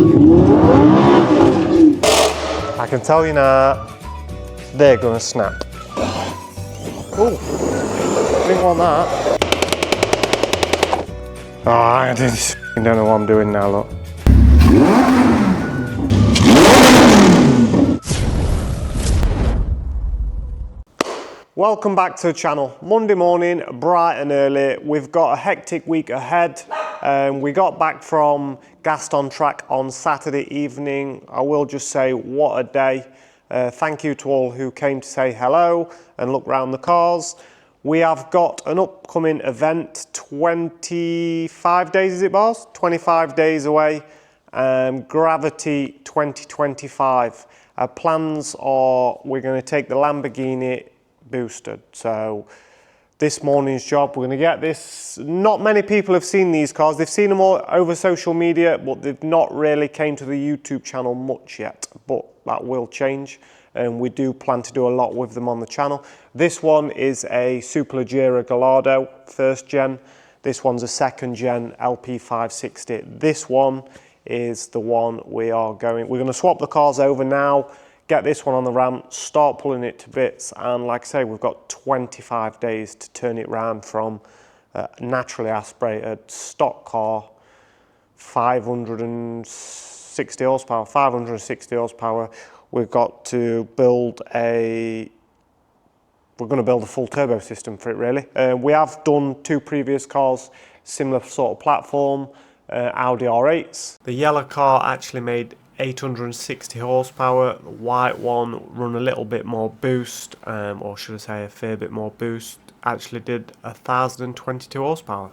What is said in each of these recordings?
I can tell you now, they're gonna snap. Oh, didn't want that. Oh, I just don't know what I'm doing now, look. Welcome back to the channel. Monday morning, bright and early. We've got a hectic week ahead. We got back from Gaston Track on Saturday evening. I will just say, what a day. Thank you to all who came to say hello and look round the cars. We have got an upcoming event, 25 days is it, boss? 25 days away, Gravity 2025. Our plans are we're going to take the Lamborghini boosted. So this morning's job, we're going to get this. Not many people have seen these cars. They've seen them all over social media, but they've not really came to the YouTube channel much yet. But that will change, and we do plan to do a lot with them on the channel. This one is a Superleggera Gallardo, first gen. This one's a second gen LP560. This one is the one we're going to swap the cars over now, get this one on the ramp, start pulling it to bits, and like I say, we've got 25 days to turn it round from naturally aspirated stock car, 560 horsepower, 560 horsepower. We've got to build we're going to build a full turbo system for it, really. We have done two previous cars, similar sort of platform, Audi R8s. The yellow car actually made 860 horsepower. The white one run a little bit more boost, or should I say a fair bit more boost, actually did 1022 horsepower.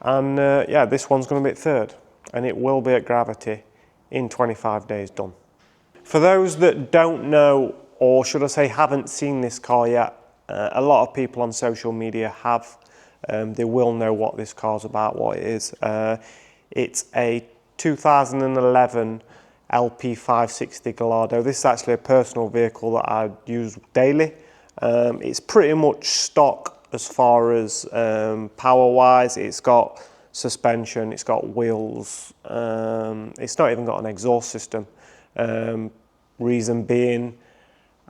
And yeah, this one's going to be at third, and it will be at Gravity in 25 days done. For those that don't know, or should I say haven't seen this car yet, a lot of people on social media have. They will know what this car's about, what it is. It's a 2011 LP560 Gallardo. This is actually a personal vehicle that I use daily. It's pretty much stock as far as power wise. It's got suspension, it's got wheels, it's not even got an exhaust system. Reason being,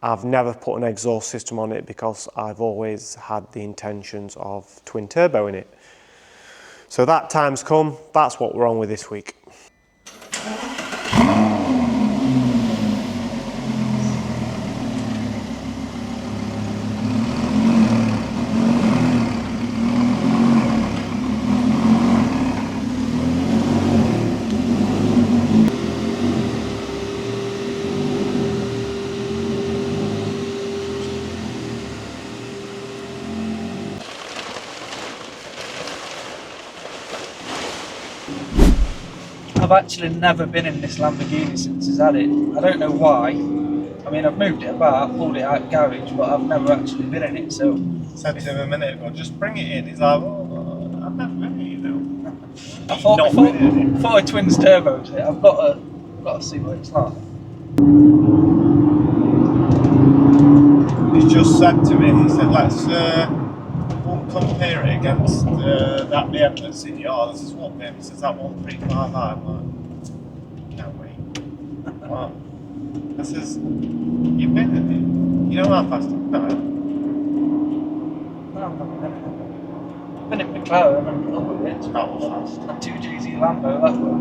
I've never put an exhaust system on it because I've always had the intentions of twin turbo in it. So that time's come, that's what we're on with this week. I've actually never been in this Lamborghini since it's had it. I don't know why. I mean, I've moved it about, pulled it out of the garage, but I've never actually been in it, so... I said to him a minute ago, just bring it in. He's like, oh, I've never been in it, you know. Before I twins turbos it, I've got to see what it's like. He's just said to me, he said, let's compare it against that BM that's in yours. This is what BM? He says, that 1355. I'm like, can't wait. Well, I says, you've been in it? You know how fast? No. No, I've never been in it. I've been in McLaren and all of it. It's not fast. A 2GZ Lambo, that's what I've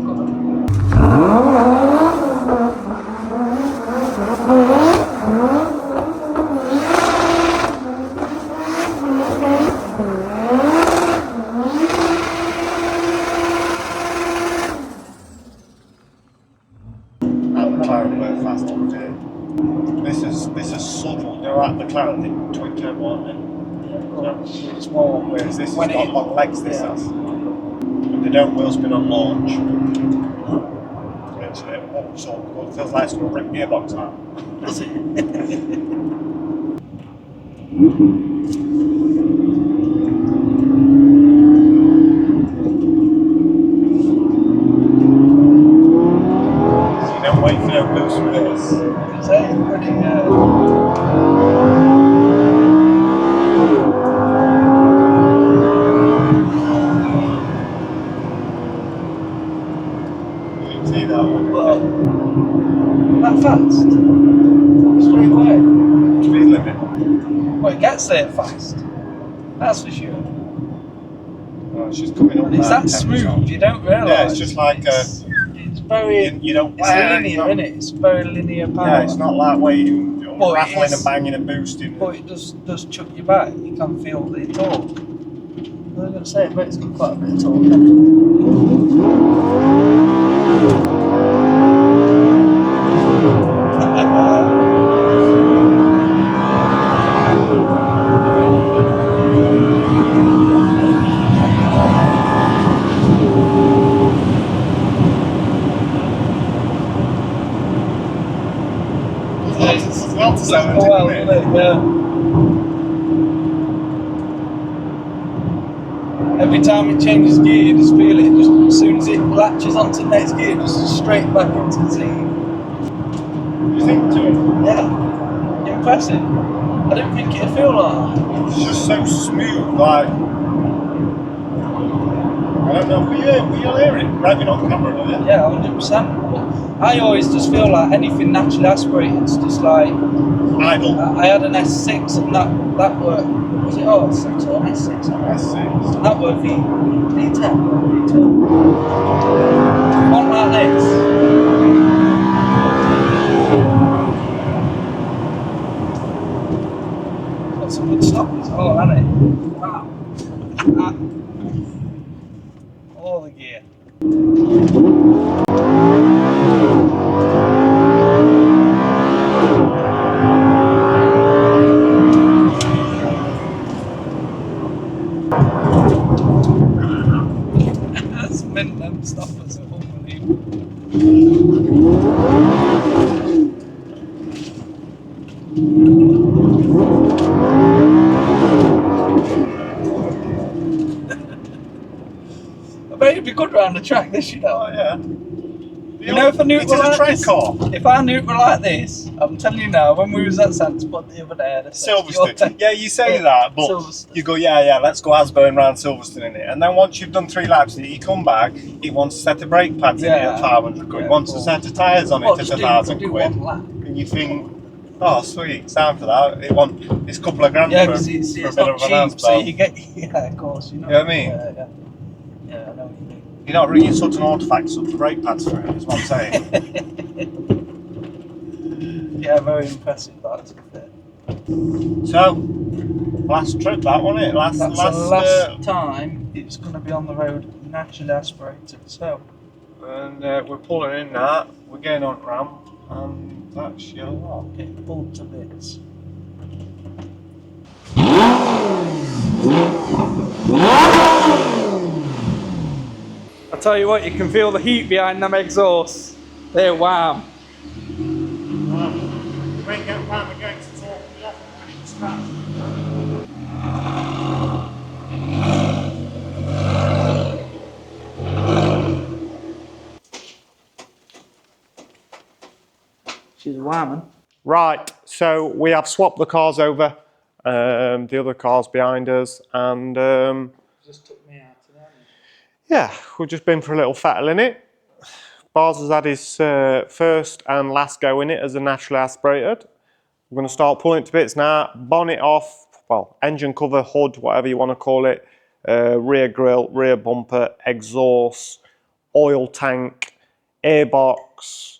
McLaren were fast all day. This is subtle. You know, like McLaren, the twin turbo, aren't they? So it's more. Whereas this has got long legs. This has. And they don't wheel spin on launch. It's so good. It feels like it's going to rip me a box out. Does it? Wait for no boost with this. gets there fast. That's for sure. Oh, it's just coming up. And it's that smooth, you don't realise. Yeah, it's just like it's very. you don't. It's linear, isn't it? It's very linear power. Yeah, it's not like where you rattling and banging and boosting. But it does chuck you back. You can feel the torque. I was going to say, I bet it's got quite a bit of torque. Every time it changes gear, you just feel it. Just as soon as it latches onto the next gear, just straight back into the scene. You think to it? Yeah, impressive. I didn't think it'd feel like that. It's just so smooth, like. I don't know, will you hear it? Maybe not on camera, do you? Yeah, 100%. But I always just feel like anything naturally aspirated, it's just like idle. I had an S6 and that worked. Was it S6 or an S6? S6. And that worked V10 or V12. One like this. Got some good stuff as well, hasn't it? Wow. All the gear. That's meant them stoppers are unbelievable. I bet it'd be good round the track this, you know. Oh yeah. You know, if I knew it was like this, car. if I knew it were like this, I'm telling you now, when we was at Sandspot the other day, Silverstone. Yeah, you say that, but you go, yeah, let's go Asburn round Silverstone in it. And then once you've done 3 laps in it, you come back, it wants a set of brake pads in it at 500 quid, wants a set of tyres on it at 1,000 quid. And you think, oh sweet, it's time for that. It's a couple of grand for a bit of an answer. So you get, of course, you know. You know what I mean? Yeah, I know what you mean. You're not really such an artifact, such brake pads for it, is what I'm saying. Yeah, very impressive that, to be fair. So, last trip that, wasn't it? That's the last time it's going to be on the road naturally aspirated, so. And we're pulling in that, we're getting on ramp, and that's your lot. Getting pulled to bits. I tell you what, you can feel the heat behind them exhausts. They're warm. You ain't getting round again to talk me off when it starts. She's warming. Right, so we have swapped the cars over, the other cars behind us, and Just took me out today. yeah, we've just been for a little fettle in it. Bars has had his first and last go in it as a naturally aspirated. We're going to start pulling it to bits now. Bonnet off, well, engine cover, hood, whatever you want to call it. Rear grille, rear bumper, exhaust, oil tank, airbox,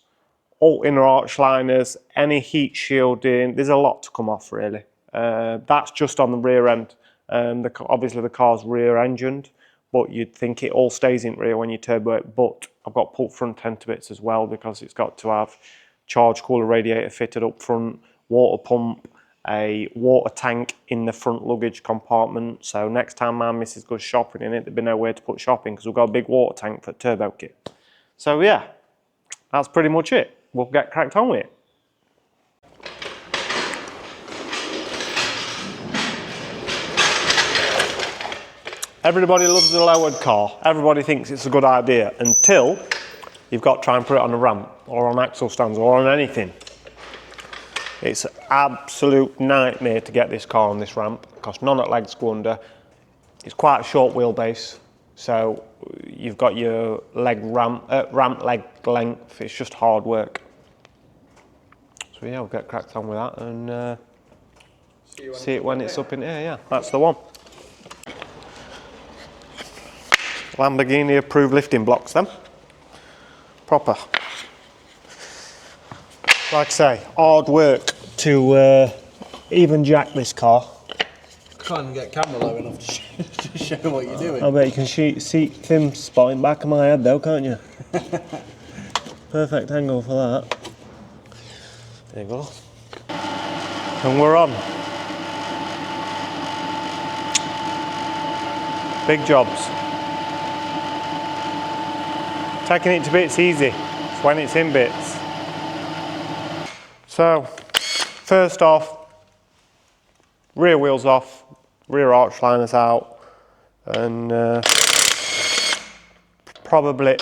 all inner arch liners, any heat shielding. There's a lot to come off really. That's just on the rear end. Obviously the car's rear engined, but you'd think it all stays in rear when you turbo it, but I've got pulled front end to bits as well because it's got to have charge cooler radiator fitted up front, water pump, a water tank in the front luggage compartment. So next time my missus goes shopping in it, there'd be nowhere to put shopping because we've got a big water tank for the turbo kit. So yeah, that's pretty much it. We'll get cracked on with it. Everybody loves a lowered car. Everybody thinks it's a good idea until you've got to try and put it on a ramp or on axle stands or on anything. It's an absolute nightmare to get this car on this ramp because none of the legs go under. It's quite a short wheelbase, so you've got your ramp leg length. It's just hard work. So yeah, we'll get cracked on with that and See it when it's up in here, yeah, that's the one. Lamborghini approved lifting blocks then. Proper. Like I say, hard work to even jack this car. Can't even get camera low enough to show what you're doing. I bet you can see Tim spotting back of my head though, can't you? Perfect angle for that. There you go. And we're on. Big jobs. Taking it to bits easy. It's when it's in bits. So, first off, rear wheels off, rear arch liners out, and probably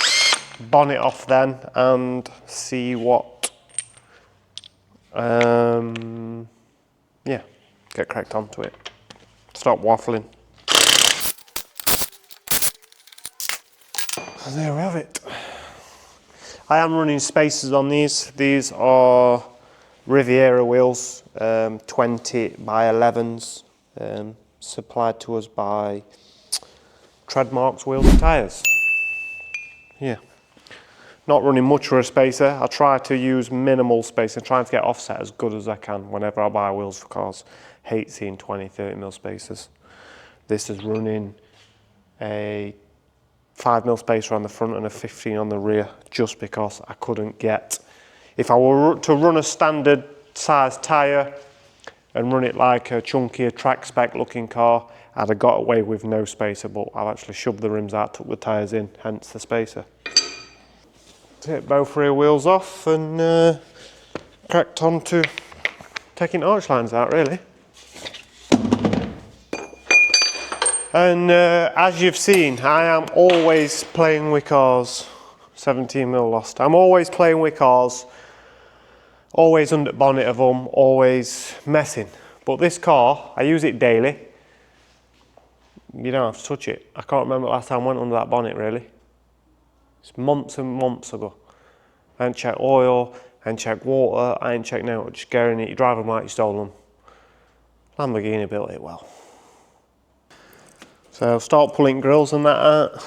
bonnet off then and see what, yeah, get cracked onto it. Stop waffling. And there we have it. I am running spacers on these. These are Riviera wheels, 20 by 11s, supplied to us by Treadmarks Wheels and Tyres. Yeah. Not running much for a spacer. I try to use minimal spacer, trying to get offset as good as I can whenever I buy wheels for cars. Hate seeing 20, 30mm spacers. This is running a 5mm spacer on the front and a 15 on the rear, just because I couldn't get, if I were to run a standard size tyre and run it like a chunkier track spec looking car, I'd have got away with no spacer, but I've actually shoved the rims out, took the tyres in, hence the spacer. Take both rear wheels off and cracked on to taking arch lines out really. And as you've seen, I am always playing with cars. 17mm lost. I'm always playing with cars, always under the bonnet of them, always messing. But this car, I use it daily. You don't have to touch it. I can't remember the last time I went under that bonnet really. It's months and months ago. I ain't checked oil, I ain't checked water, I ain't checked no, just getting it, you drive them like you stole them. Lamborghini built it well. So start pulling grills and that out.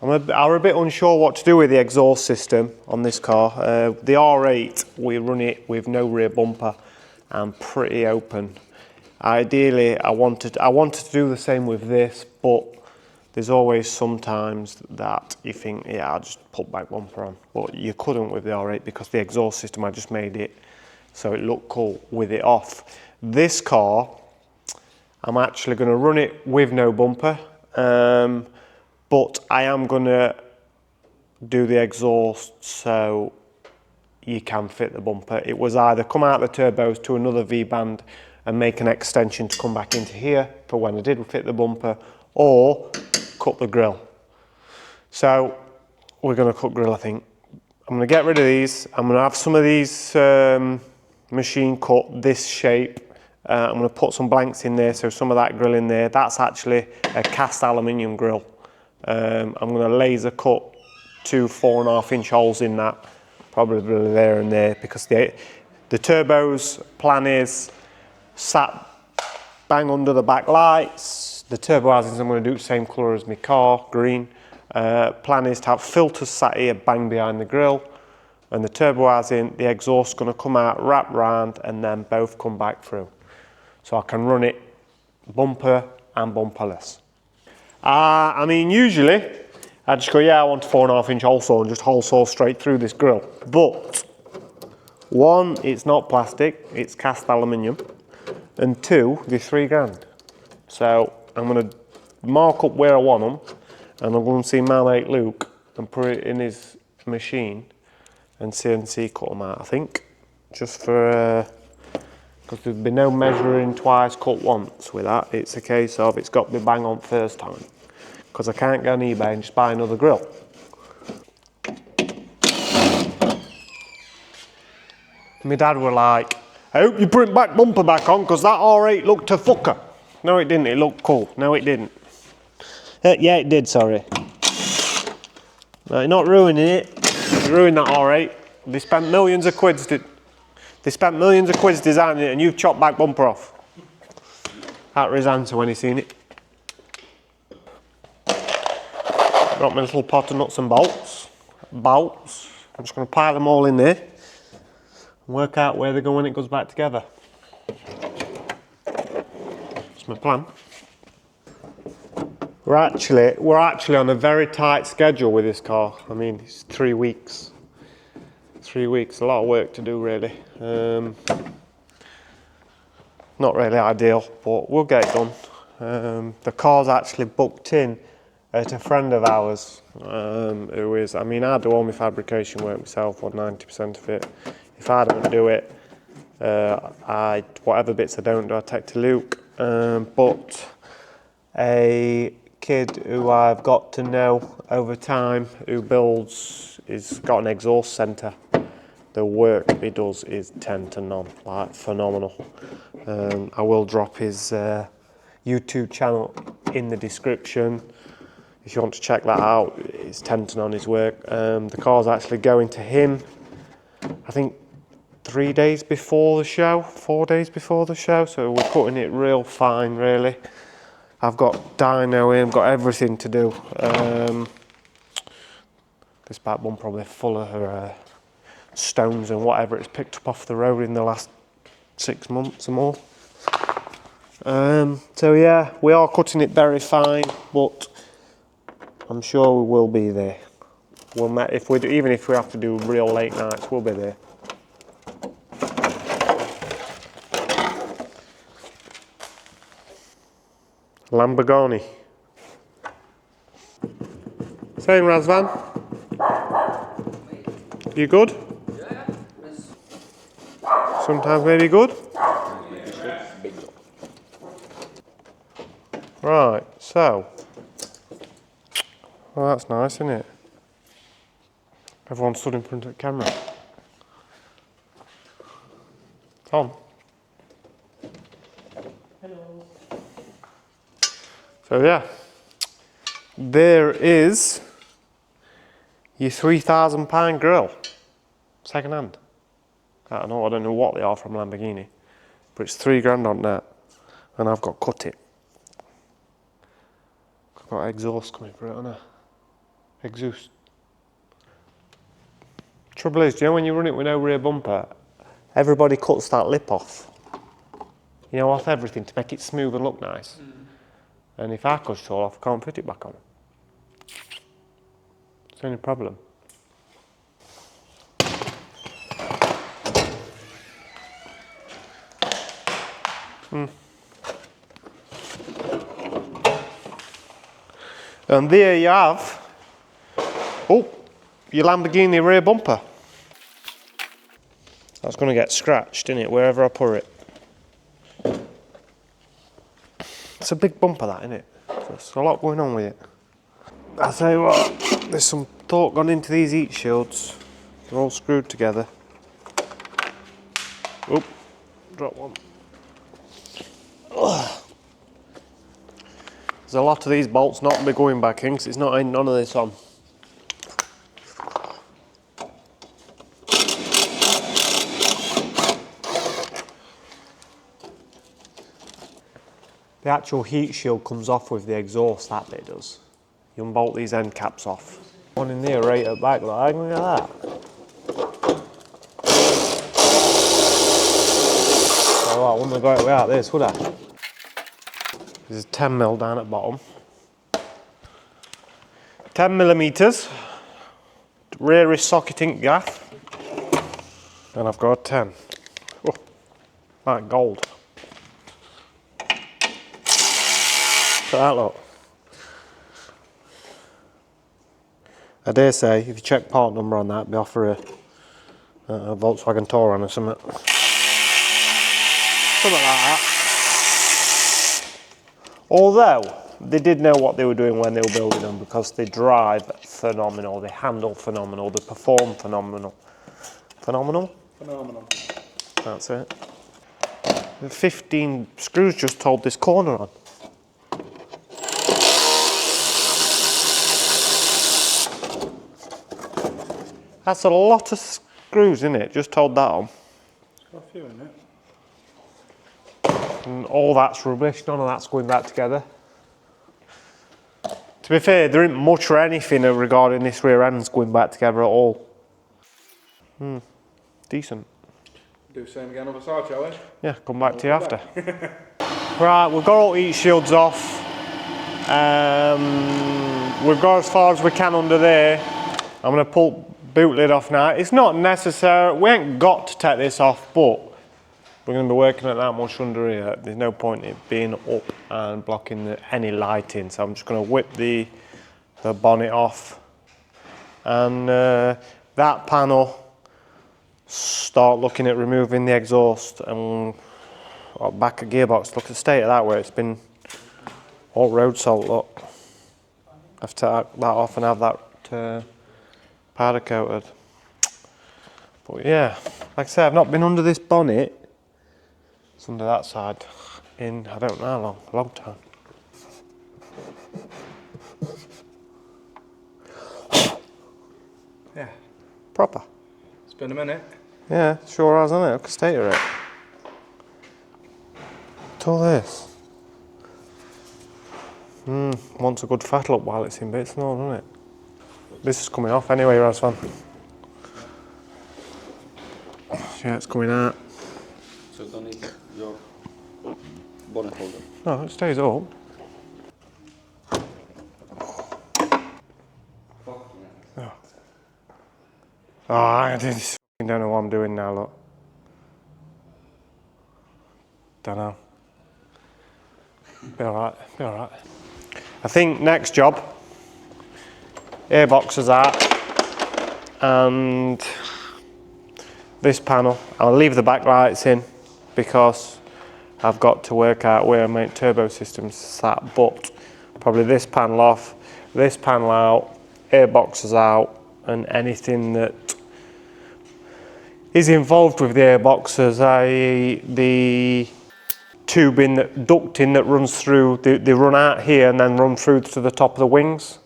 I'm a bit unsure what to do with the exhaust system on this car. The R8, we run it with no rear bumper and pretty open. Ideally, I wanted to do the same with this, but there's always sometimes that you think, yeah, I'll just put back bumper on. But you couldn't with the R8 because the exhaust system, I just made it so it looked cool with it off. This car, I'm actually going to run it with no bumper, but I am going to do the exhaust so you can fit the bumper. It was either come out the turbos to another V-band and make an extension to come back into here for when I did fit the bumper, or cut the grille. So we're going to cut grille, I think. I'm going to get rid of these. I'm going to have some of these machine cut this shape. I'm going to put some blanks in there, so some of that grill in there. That's actually a cast aluminium grill. I'm going to laser cut 2 4.5-inch holes in that, probably there and there, because the turbos plan is sat bang under the back lights. The turbo housings I'm going to do the same colour as my car, green. Plan is to have filters sat here bang behind the grill, and the turbo housing, the exhaust going to come out, wrap round, and then both come back through. So I can run it bumper and bumperless. I mean, usually I just go, yeah, I want a 4.5-inch hole saw and just hole saw straight through this grill. But one, it's not plastic, it's cast aluminium, and 2, they're $3 grand. So I'm going to mark up where I want them, and I'm going to see my mate Luke and put it in his machine and CNC cut them out, I think, just for. Because there'd be no measuring twice, cut once with that. It's a case of it's got to be bang on first time. Because I can't go on eBay and just buy another grill. My dad were like, I hope you put back bumper back on because that R8 looked a fucker. No, it didn't. It looked cool. No, it didn't. Yeah, it did, sorry. No, you're not ruining it. You ruined that R8. They spent millions of quid designing it and you've chopped back bumper off. out of his answer when he seen it. Got my little pot of nuts and bolts. I'm just going to pile them all in there and work out where they go when it goes back together. That's my plan. We're actually on a very tight schedule with this car. I mean, it's 3 weeks. 3 weeks, a lot of work to do really. Not really ideal, but we'll get it done. The car's actually booked in at a friend of ours, who is, I mean, I do all my fabrication work myself, or 90% of it. If I don't do it, whatever bits I don't do, I take to Luke. But a kid who I've got to know over time, who builds, he's got an exhaust centre. The work he does is 10 to none, like phenomenal. I will drop his YouTube channel in the description if you want to check that out. It's 10 to none his work. The car's actually going to him, I think 3 days before the show, 4 days before the show, so we're cutting it real fine really. I've got dyno in, I've got everything to do. This back one probably full of stones and whatever it's picked up off the road in the last 6 months or more. So yeah, we are cutting it very fine, but I'm sure we will be there. Even if we have to do real late nights, we'll be there. Lamborghini. Saying Razvan? You good? Sometimes maybe good? Right, so. Well, that's nice, isn't it? Everyone stood in front of the camera. Tom. Hello. So yeah, there is your £3,000 grill, second hand. I don't know what they are from Lamborghini, but it's £3 on that, and I've got cut it. I've got exhaust coming for it, haven't I? Exhaust. Trouble is, do you know when you run it with no rear bumper, everybody cuts that lip off. You know, off everything to make it smooth and look nice. And if I cut it all off, I can't put it back on. It's the only problem. And there you have, your Lamborghini rear bumper. That's going to get scratched, isn't it, wherever I put it. It's a big bumper, that, isn't it? There's a lot going on with it. I'll tell you what, there's some thought gone into these heat shields. They're all screwed together. Oop, drop one. Ugh. There's a lot of these bolts not be going back in because it's not in none of this on. The actual heat shield comes off with the exhaust, that bit does. You unbolt these end caps off. One in there right at the back, like, look at that. Oh, I wouldn't have got it without this, would I? There's 10mm down at the bottom. 10mm. Rear socketing gaff. And I've got a 10. Oh, like gold. Look at that, look. I dare say, if you check part number on that, it'd be off for a Volkswagen Touran or something. Something like that. Although, they did know what they were doing when they were building them because they drive phenomenal, they handle phenomenal, they perform phenomenal. Phenomenal? Phenomenal. That's it. The 15 screws just hold this corner on. That's a lot of screws, isn't it? Just hold that on. It's got a few in it. And all that's rubbish, none of that's going back together. To be fair, there isn't much or anything regarding this rear end's going back together at all. Decent. Do the same again other side, shall we? Yeah, come back to you after. Right, we've got all heat shields off. We've got as far as we can under there. I'm going to pull boot lid off now. It's not necessary, we ain't got to take this off, but we're going to be working at that much under here. There's no point in it being up and blocking any lighting. So I'm just going to whip the bonnet off. And that panel, start looking at removing the exhaust and back of gearbox. Look at the state of that where it's been all road salt, look. I have to take that off and have that powder coated. But yeah, like I say, I've not been under this bonnet. It's under that side in, I don't know how long, a long time. Yeah. Proper. It's been a minute. Yeah, sure has, hasn't it? Look at the state of it. What's all this? Wants a good fettle up while it's in bits, no, doesn't it? This is coming off anyway, Razvan. Yeah, it's coming out. So don't need your bonnet holder. No, it stays up. Oh, I just don't know what I'm doing now, look. Don't know. Be alright, be alright. I think next job, airboxes out, and this panel. I'll leave the backlights in because I've got to work out where my turbo system's sat, but probably this panel off, this panel out, airboxes out, and anything that is involved with the airboxes, i.e. the tubing, ducting that runs through, they run out here and then run through to the top of the wings.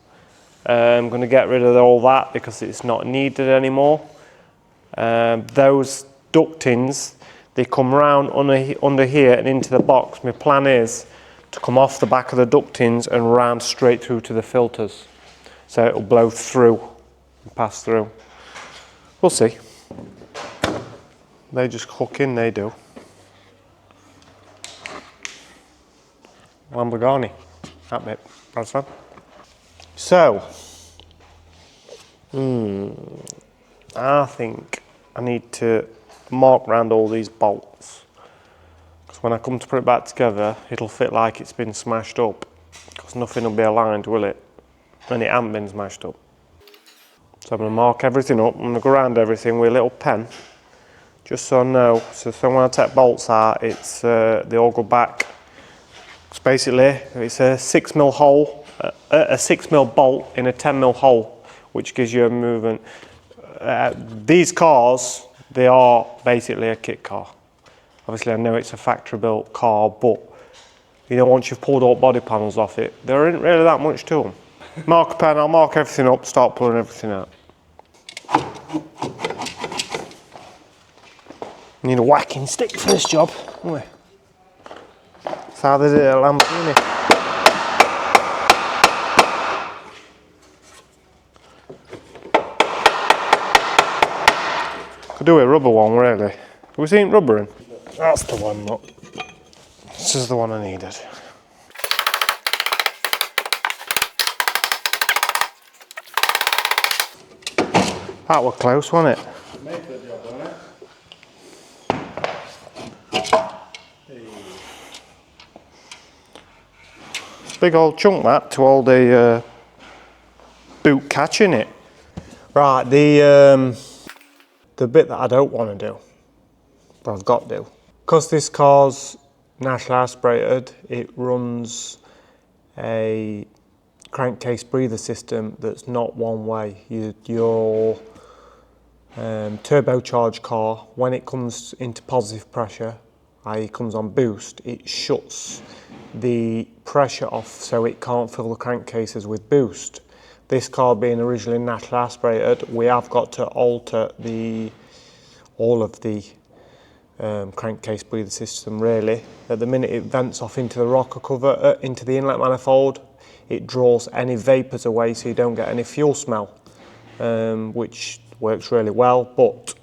I'm going to get rid of all that because it's not needed anymore. Those ductings, they come round under here and into the box. My plan is to come off the back of the ductings and round straight through to the filters. So it'll blow through and pass through. We'll see. They just hook in, they do. Lamborghini, that bit, that's fun. So, I think I need to mark round all these bolts. Because when I come to put it back together, it'll fit like it's been smashed up. Because nothing will be aligned, will it? And it hasn't been smashed up. So I'm going to mark everything up, I'm going to go around everything with a little pen. Just so I know, so when I take bolts out, it's they all go back. It's basically, it's a 6mm hole, a 6mm bolt in a 10mm hole, which gives you a movement. These cars, they are basically a kit car. Obviously I know it's a factory built car, but you know, once you've pulled all body panels off it, there isn't really that much to them. Mark a pen, I'll mark everything up, start pulling everything out. Need a whacking stick for this job, don't we? That's how they did it at Lamborghini. Could do a rubber one, really. Have we seen rubber in? That's the one, look. This is the one I needed. That was close, wasn't it? Made for the job, wasn't it? Big old chunk that to hold the boot catch in it. Right, the bit that I don't want to do, but I've got to do. Because this car's naturally aspirated, it runs a crankcase breather system that's not one way. Your turbocharged car, when it comes into positive pressure, i.e. comes on boost, it shuts the pressure off so it can't fill the crankcases with boost. This car being originally naturally aspirated, we have got to alter all of the crankcase breather system really. At the minute it vents off into the rocker cover, into the inlet manifold. It draws any vapours away so you don't get any fuel smell, which works really well, but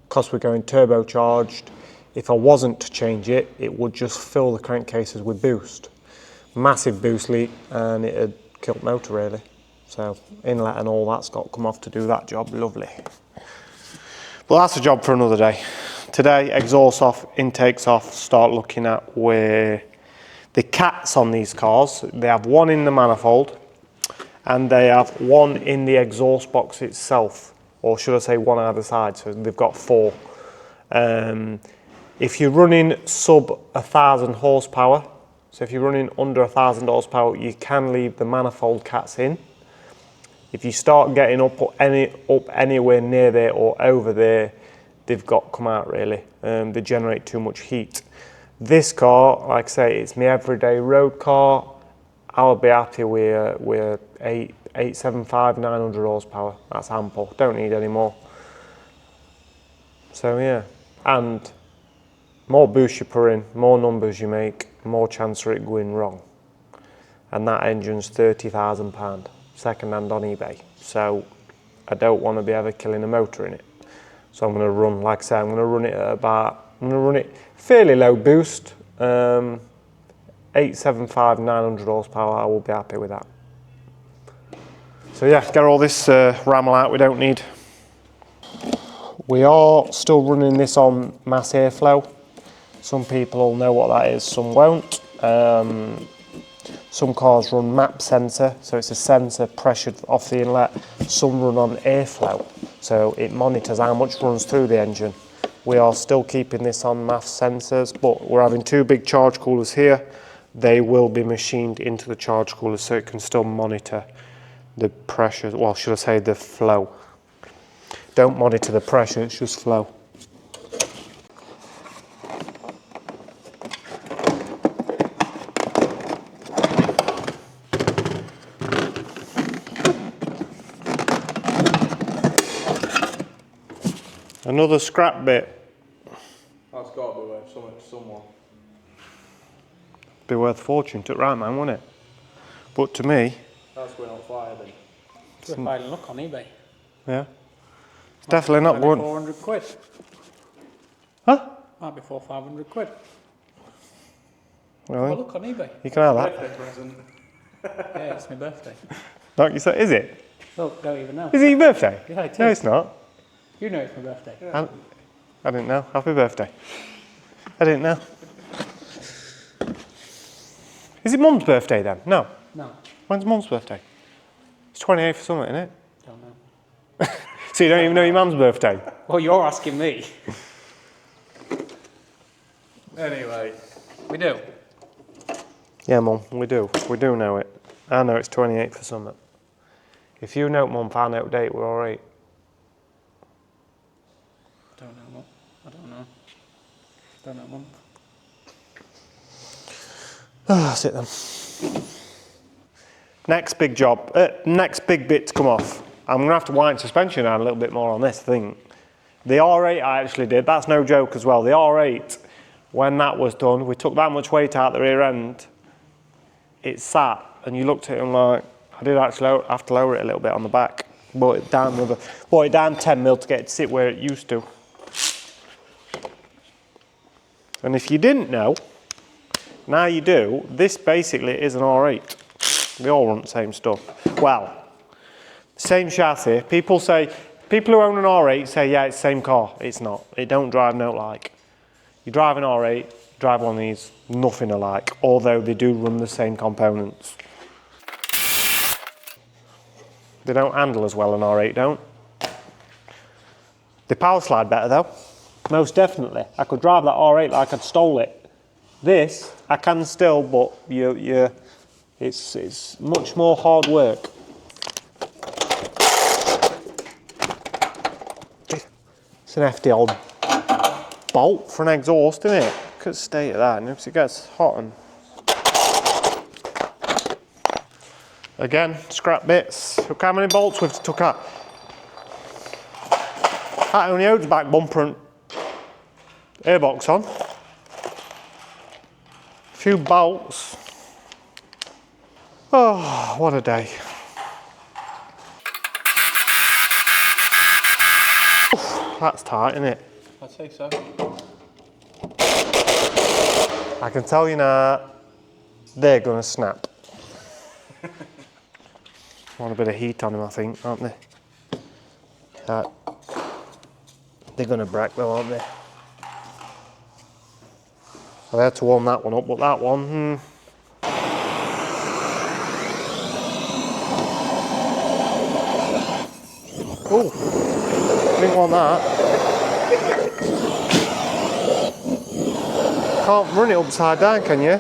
because we're going turbocharged, if I wasn't to change it, it would just fill the crankcases with boost. Massive boost leak and it'd kill the motor really. So inlet and all that's got to come off to do that job, lovely. But that's a job for another day. Today, exhaust off, intakes off, start looking at where the cats on these cars, they have one in the manifold and they have one in the exhaust box itself, or should I say one either side, so they've got 4. If you're running sub 1,000 horsepower, so if you're running under 1,000 horsepower, you can leave the manifold cats in. If you start getting up anywhere near there or over there, they've got to come out really. They generate too much heat. This car, like I say, it's my everyday road car. I'll be happy with 875, 900 horsepower. That's ample. Don't need any more. So yeah, and more boost you put in, more numbers you make, more chance of it going wrong. And that engine's £30,000, second hand on eBay. So I don't want to be ever killing a motor in it. So I'm going to run, like I say, I'm going to run it at about, I'm going to run it fairly low boost, 875, 900 horsepower, I will be happy with that. So yeah, get all this rammel out we don't need. We are still running this on mass airflow. Some people will know what that is, some won't. Some cars run map sensor, so it's a sensor pressured off the inlet. Some run on airflow, so it monitors how much runs through the engine. We are still keeping this on mass sensors, but we're having 2 big charge coolers here. They will be machined into the charge coolers so it can still monitor the pressure, well, should I say the flow. Don't monitor the pressure, it's just flow. Another scrap bit. That's got to be worth something to someone. Be worth a fortune to right man, wouldn't it? But to me, That's going on fire then. It's a fine look on eBay. yeah, it's definitely not good. 400 quid. Huh? Might be 400 or 500 quid. Really? Have a look on eBay. You can have that. Birthday present. Yeah, it's my birthday. Don't you say? Is it? Look, don't even know. Is it your birthday? Yeah, it is. No, it's not. You know it's my birthday. Yeah. I didn't know. Happy birthday. I didn't know. Is it Mum's birthday then? No. No, When's Mum's birthday? It's 28th or something, isn't it? don't know. So you don't even know your mum's birthday? Well, you're asking me. Anyway. We do. Yeah, Mum, we do. We do know it. I know it's 28th or something. If you know Mum, find out date, we're all right. Don't know, Mum. I don't know. Don't know, Mum. That's it then. Next big job, next big bit to come off. I'm going to have to wind suspension out a little bit more on this thing. The R8 I actually did, that's no joke as well. The R8, when that was done, we took that much weight out the rear end. It sat, and you looked at it and like, I did actually have to lower it a little bit on the back. Brought it down 10 mil to get it to sit where it used to. And if you didn't know, now you do, this basically is an R8. They all run the same stuff. Well, same chassis. People who own an R8 say, yeah, it's the same car. It's not. It don't drive note like. You drive an R8, drive one of these, nothing alike, although they do run the same components. They don't handle as well, an R8 don't. They power slide better though. Most definitely. I could drive that R8 like I'd stole it. This, I can still, but it's much more hard work. It's an hefty old bolt for an exhaust, isn't it? Look at the state of that, and if it gets hot and... Again, scrap bits. Look how many bolts we've took out. That only holds back bumper and airbox on. A few bolts. Oh, what a day. Oof, that's tight, isn't it? I'd say so. I can tell you now, they're gonna snap. Want a bit of heat on them, I think, aren't they? They're gonna break though, aren't they? I had to warm that one up, but that one, Oh, didn't want that. Can't run it upside down, can you?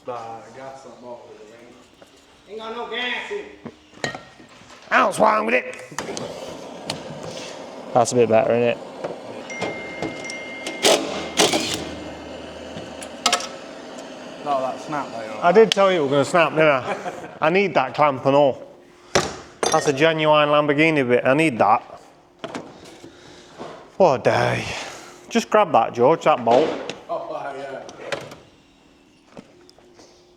Gas on bottle. Ain't got no gas in. What's wrong with it? That's a bit better, isn't it? No, that snap there. I did tell you it was going to snap, didn't I? I need that clamp and all. That's a genuine Lamborghini bit. I need that. What a day. Just grab that, George, that bolt. Oh, yeah.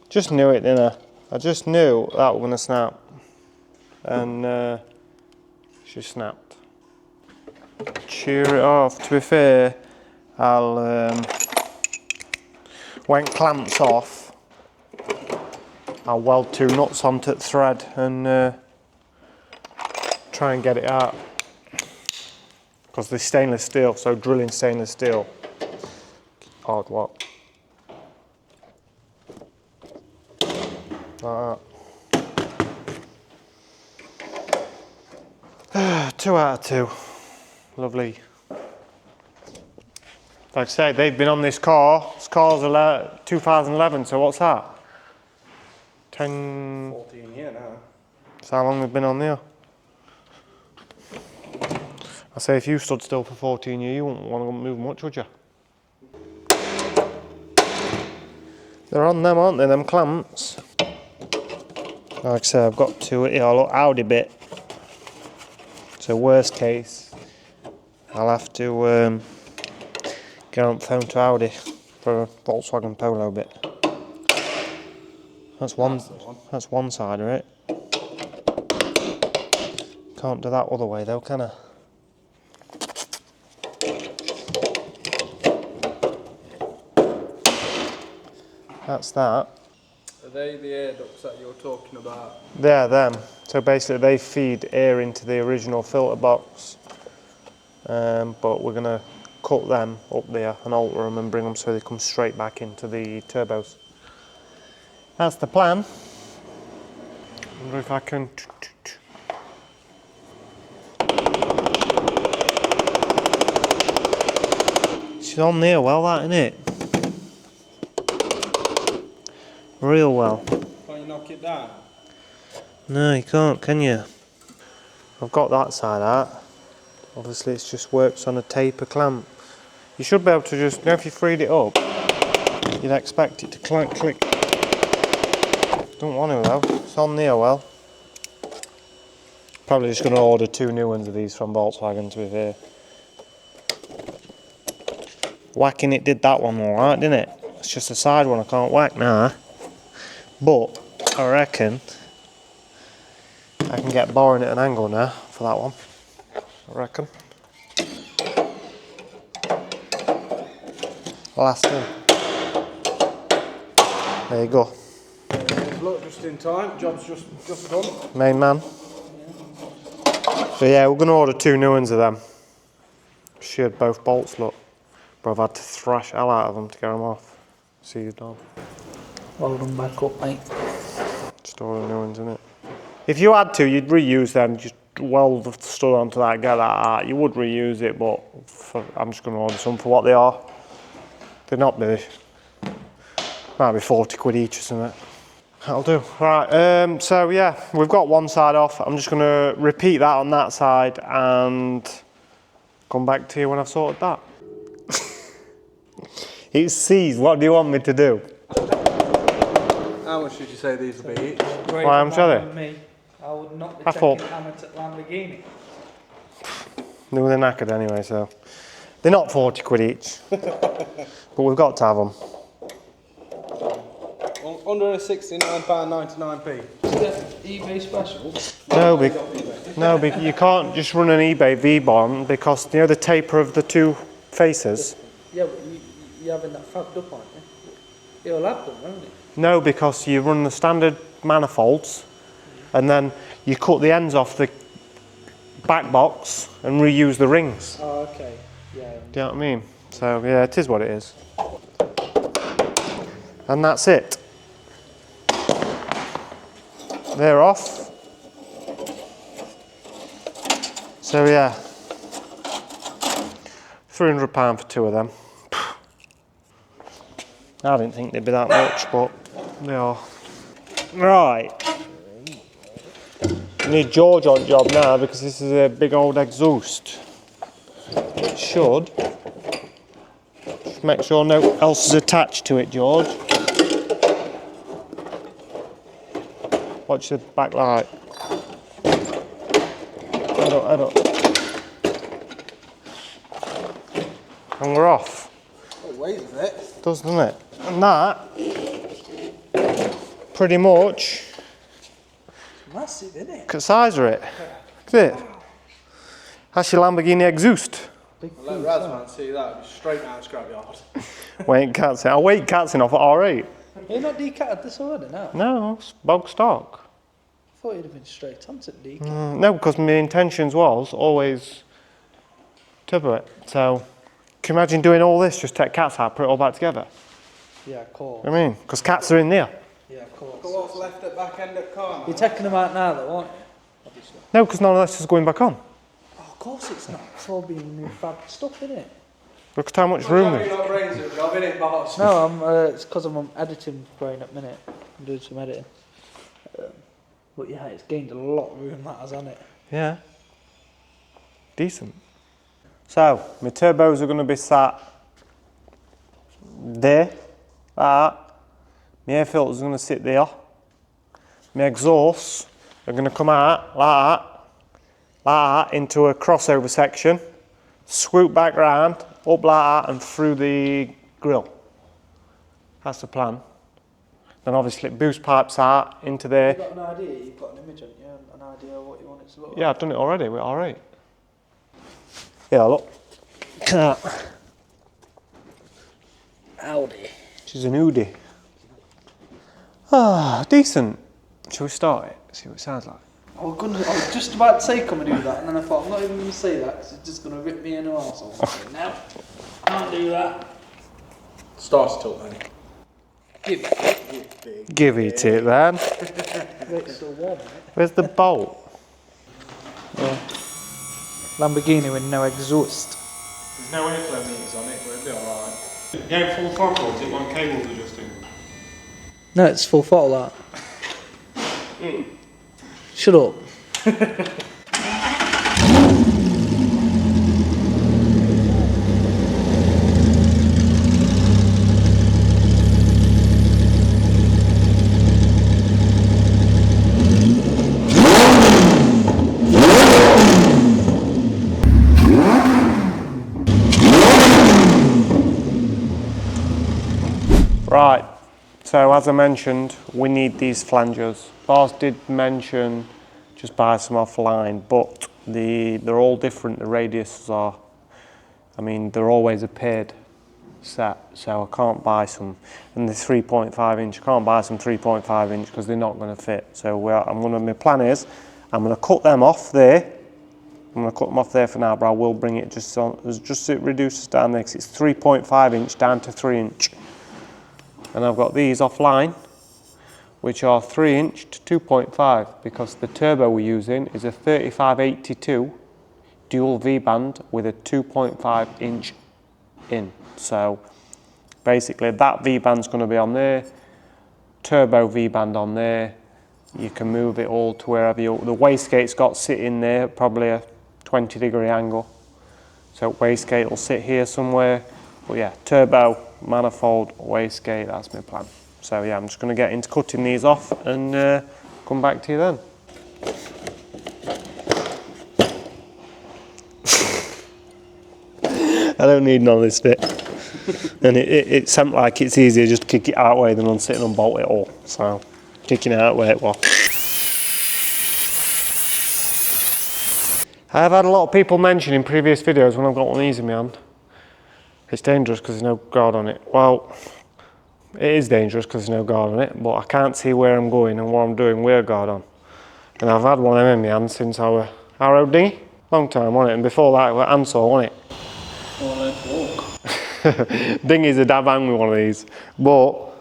Just knew it, didn't I? I just knew that was going to snap. And she snapped. Cheer it off. To be fair, when clamps off, I'll weld 2 nuts onto the thread and try and get it out. Because they're stainless steel, so drilling stainless steel, hard work. Like that. 2 out of 2. Lovely. Like I say, they've been on this car. This car's 2011, so what's that? 10... 14 years now. That's how long they've been on there. I say if you stood still for 14 years, you wouldn't want to move much, would you? They're on them, aren't they, them clamps? Like I say, I've got to, look, Audi bit. So worst case, I'll have to get on the phone to Audi for a Volkswagen Polo bit. That's one side of it. Can't do that other way though, can I? That's that. Are they the air ducts that you're talking about? They're them. So basically they feed air into the original filter box. But we're going to cut them up there and alter them and bring them so they come straight back into the turbos. That's the plan. Wonder if I can... She's on there well, that, isn't it? Real well. Can't you knock it down? No, you can't, can you? I've got that side out. Obviously, it's just works on a taper clamp. You should be able to just, you know, if you freed it up, you'd expect it to click. Don't want to though. It's on there well. Probably just going to order 2 new ones of these from Volkswagen, to be fair. Whacking it did that one alright, didn't it? It's just a side one I can't whack now. But I reckon I can get boring at an angle now for that one. I reckon. Last in. There you go. Look, just in time. Job's just done. Main man. So yeah, we're going to order 2 new ones of them. Sheared both bolts, look. But I've had to thrash hell out of them to get them off. See you done. Weld them back up, mate. Just order new ones, innit? If you had to, you'd reuse them. Just weld the stud onto that, get that out. You would reuse it, but I'm just going to order some for what they are. They're not big. Might be 40 quid each or something. That'll do. Right, so yeah, we've got one side off. I'm just going to repeat that on that side and come back to you when I've sorted that. It sees. What do you want me to do? How much did you say these would be each? Why, I'm sorry. Me, I would not be I taking thought- amateur Lamborghini. They were knackered anyway, so. They're not 40 quid each, but we've got to have them. Under a £69.99p. Is that eBay special? No, you can't just run an eBay V-bond because, you know, the taper of the two faces? Yeah, but you're having that fabbed up, aren't you? It'll have them, won't it? No, because you run the standard manifolds and then you cut the ends off the back box and reuse the rings. Oh, okay. Yeah. Do you know what I mean? So, yeah, it is what it is. And that's it. They're off. So yeah, £300 for two of them. I didn't think they'd be that much, but they are. Right. We need George on job now because this is a big old exhaust. It should. Just make sure no else is attached to it, George. Watch the back light. Head up. And we're off. It weighs a bit. Doesn't it? And that, pretty much, It's massive, isn't it? look at the size of it. Look at it. That's your Lamborghini exhaust. I'll let Razman see that. It'll be straight down the scrapyard. Waiting cats in. I'll wait cats in off at R8. You're not decatted this already now? No, it's bog stock. I thought you'd have been straight onto the decat. No, because my intentions was always turbo it. So, can you imagine doing all this, just take cats out, put it all back together? Yeah, of course. I mean, because cats are in there. Yeah, of course. Look what's left at back end of car. You're taking them out now, though, aren't you? Obviously. No, because none of this is going back on. Oh, of course it's not. It's all being new fab stuff, isn't it? Look at how much room You're there. not brains at job, innit, boss? No, it's because I'm editing brain at minute. I'm doing some editing. But yeah, it's gained a lot of room, that has, hasn't it? Yeah. Decent. So, my turbos are going to be sat there, like that. My air filters are going to sit there. My exhausts are going to come out like that, into a crossover section, swoop back round, up like that, and through the grill. That's the plan. Then obviously boost pipes out into there. You've got an idea, you've got an image, haven't you? An idea of what you want it to look like? Yeah, I've done it already, we're alright. Yeah, look. Look at that. Audi. She's an hoodie. Ah, decent. Shall we start it? See what it sounds like. I was just about to say come and do that, and then I thought I'm not even going to say that because it's just going to rip me in the arse. So no, can't do that. Starts to tilt, mate. Give it then. It's still warm, isn't it? Where's the bolt? Yeah. Lamborghini with no exhaust. There's no airflow meters on it, but it'll be alright. Yeah, full throttle, is it one cable's adjusting? No, it's full throttle that. Shut up. Right, so as I mentioned, we need these flangers. Bars did mention just buy some offline, but they're all different, the radiuses are. I mean, they're always a paired set, so I can't buy some. And the 3.5 inch, I can't buy some 3.5 inch because they're not going to fit. So my plan is, I'm going to cut them off there. I'm going to cut them off there for now, but I will bring it just so it reduces down there, because it's 3.5 inch down to 3 inch. And I've got these offline, which are 3 inch to 2.5, because the turbo we're using is a 3582 dual V-band with a 2.5 inch in. So basically that V-band's going to be on there, turbo V-band on there. You can move it all to wherever the wastegate's got sitting there, probably a 20-degree angle. So wastegate will sit here somewhere. But yeah, turbo, manifold, wastegate, that's my plan. So yeah, I'm just going to get into cutting these off and come back to you then. I don't need none of this bit. And it seemed like it's easier just to kick it out of the way than unsit and unbolt it all. So, kicking it out of the way it was. I've had a lot of people mention in previous videos when I've got one of these in my hand, it's dangerous because there's no guard on it. Well, it is dangerous because there's no guard on it, but I can't see where I'm going and what I'm doing with a guard on. And I've had one of them in my hand since I was Arrow dinghy. Long time, wasn't it? And before that, it was handsaw, wasn't it? Dinghies are dab hang with one of these. But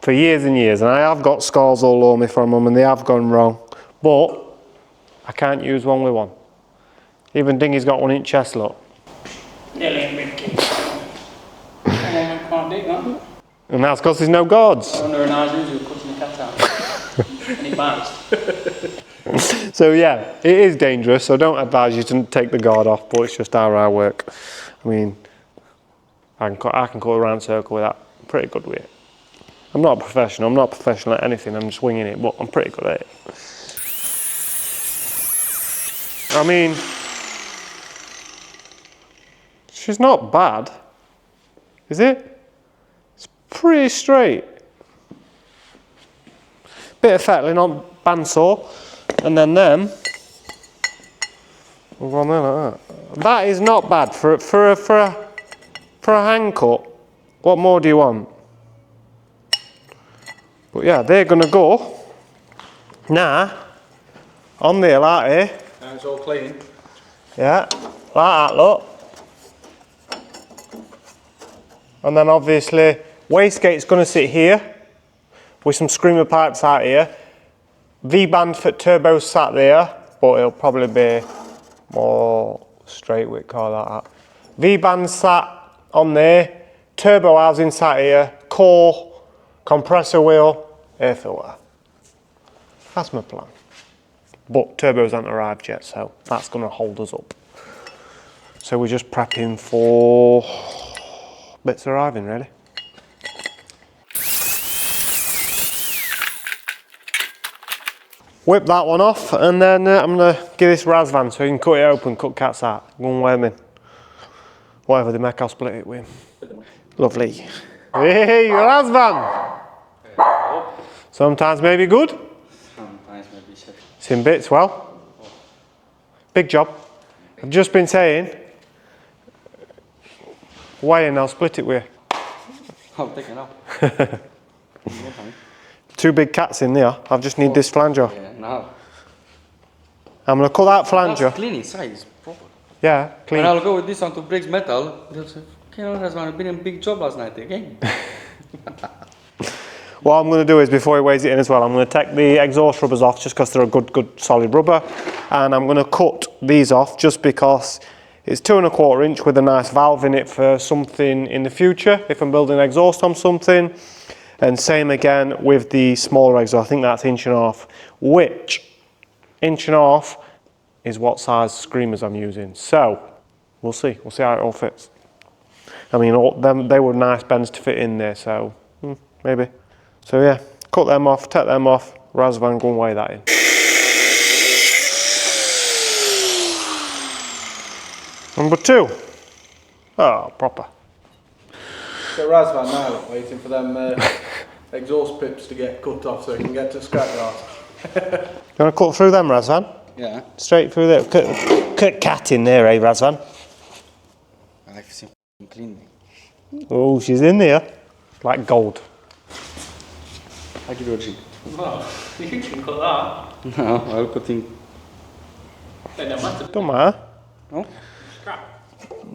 for years and years, and I have got scars all over me from them and they have gone wrong, but I can't use one with one. Even Dinghy's got one in chest, look. And that's because there's no guards. So yeah, it is dangerous, so don't advise you to take the guard off, but it's just how I work. I mean, I can cut a round circle with that. I'm pretty good with it. I'm not a professional, at anything, I'm just winging it, but I'm pretty good at it. I mean, she's not bad, is it? It's pretty straight. Bit of fettling on bandsaw, and then them. We'll go on there like that. That is not bad for a hand cut. What more do you want? But yeah, they're gonna go now on there like here. And it's all clean. Yeah, like that, look. And then obviously wastegate's gonna sit here with some screamer pipes out here. V-band for turbo sat there, but it'll probably be more straight with car like that. V-band sat on there, turbo housing sat here, core, compressor wheel, air filter. That's my plan. But turbos haven't arrived yet, so that's gonna hold us up. So we're just prepping for bits arriving, really. Whip that one off, and then I'm gonna give this Razvan so you can cut it open, cut cats out, go and wear them in. Whatever they make, I'll split it with him. Lovely. Hey, Razvan! Sometimes maybe good. Sometimes maybe shit. It's in bits, well. Big job. I've just been saying, weigh and I'll split it with you. I'll take it out. Two big cats in there. I just need this flanger. Yeah, now. I'm gonna cut that flanger. That's clean inside, it's proper. Yeah, clean. And I'll go with this one to break metal. They'll say, okay, no, that's one. I've been in a big job last night again. What I'm going to do is, before he weighs it in as well, I'm going to take the exhaust rubbers off just because they're a good solid rubber, and I'm going to cut these off just because it's 2 1/4 inch with a nice valve in it for something in the future if I'm building exhaust on something. And same again with the smaller exhaust. I think that's 1.5 inches, which 1.5 inches is what size screamers I'm using. So we'll see how it all fits. I mean, they were nice bends to fit in there, so maybe. So yeah, cut them off, take them off, Razvan, go and weigh that in. Number 2. Oh, proper. So Razvan now, look, waiting for them exhaust pips to get cut off so he can get to scrap yards. You want to cut through them, Razvan? Yeah. Straight through there. Cut cat in there, eh, Razvan? I've seen clean. Oh, she's in there. Like gold. I can do it. Well, you can cut that. No, I'll cut in. It don't matter. Don't matter. No? Scrap.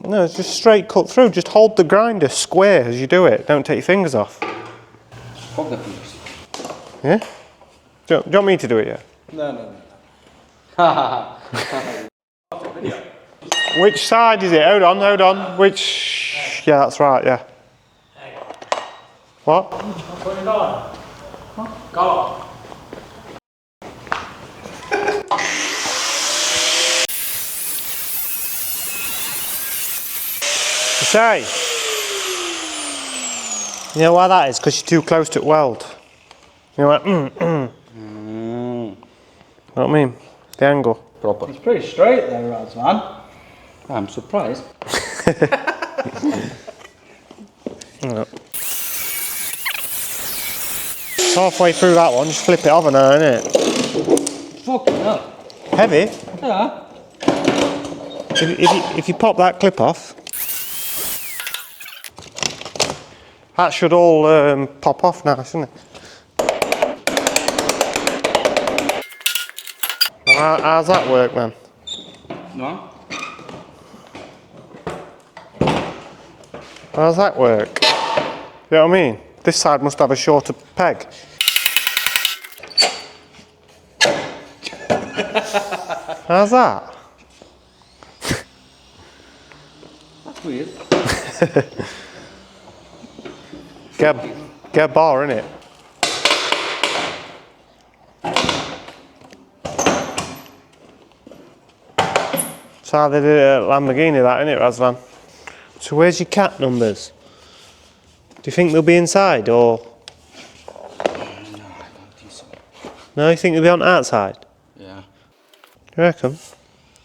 No, it's just straight cut through. Just hold the grinder square as you do it. Don't take your fingers off. Hold the fingers. Yeah? Do you want me to do it yet? No. Which side is it? Hold on. Which... Yeah, that's right, yeah. What? Put it on. Go on. Say, you know why that is? Because you're too close to it weld. You know what? Know what I mean? The angle. Proper. It's pretty straight there, Razvan. I'm surprised. Halfway through that one, just flip it over now, innit? Fucking hell. Heavy? Yeah. If you pop that clip off, that should all pop off now, shouldn't it? How's that work then? No. How's that work? You know what I mean? This side must have a shorter peg. How's that? That's weird. Get a bar in it. That's how they did it at Lamborghini, that, innit, Razvan? So where's your cat numbers? Do you think they'll be inside, or? No, I don't think so. No, you think they'll be on the outside? Yeah. You reckon?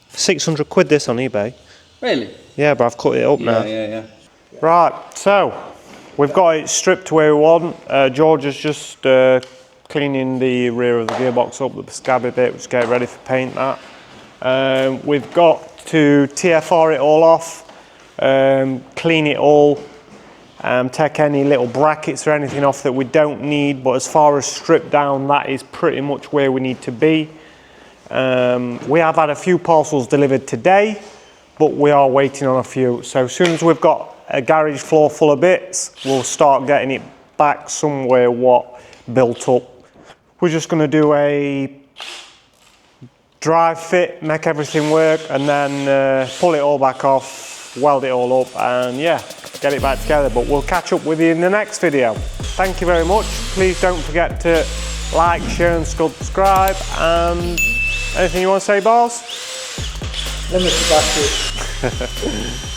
600 quid this on eBay. Really? Yeah, but I've cut it up now. Yeah. Right, so we've got it stripped where we want. George is just cleaning the rear of the gearbox up with the scabby bit, just get ready for paint that. We've got to TFR it all off, clean it all, take any little brackets or anything off that we don't need, but as far as stripped down, that is pretty much where we need to be. We have had a few parcels delivered today, but we are waiting on a few. So as soon as we've got a garage floor full of bits, we'll start getting it back somewhere what built up. We're just going to do a drive fit, make everything work, and then pull it all back off, weld it all up, and yeah, get it back together. But we'll catch up with you in the next video. Thank you very much. Please don't forget to like, share and subscribe. And anything you want to say, Bars? Limited battery.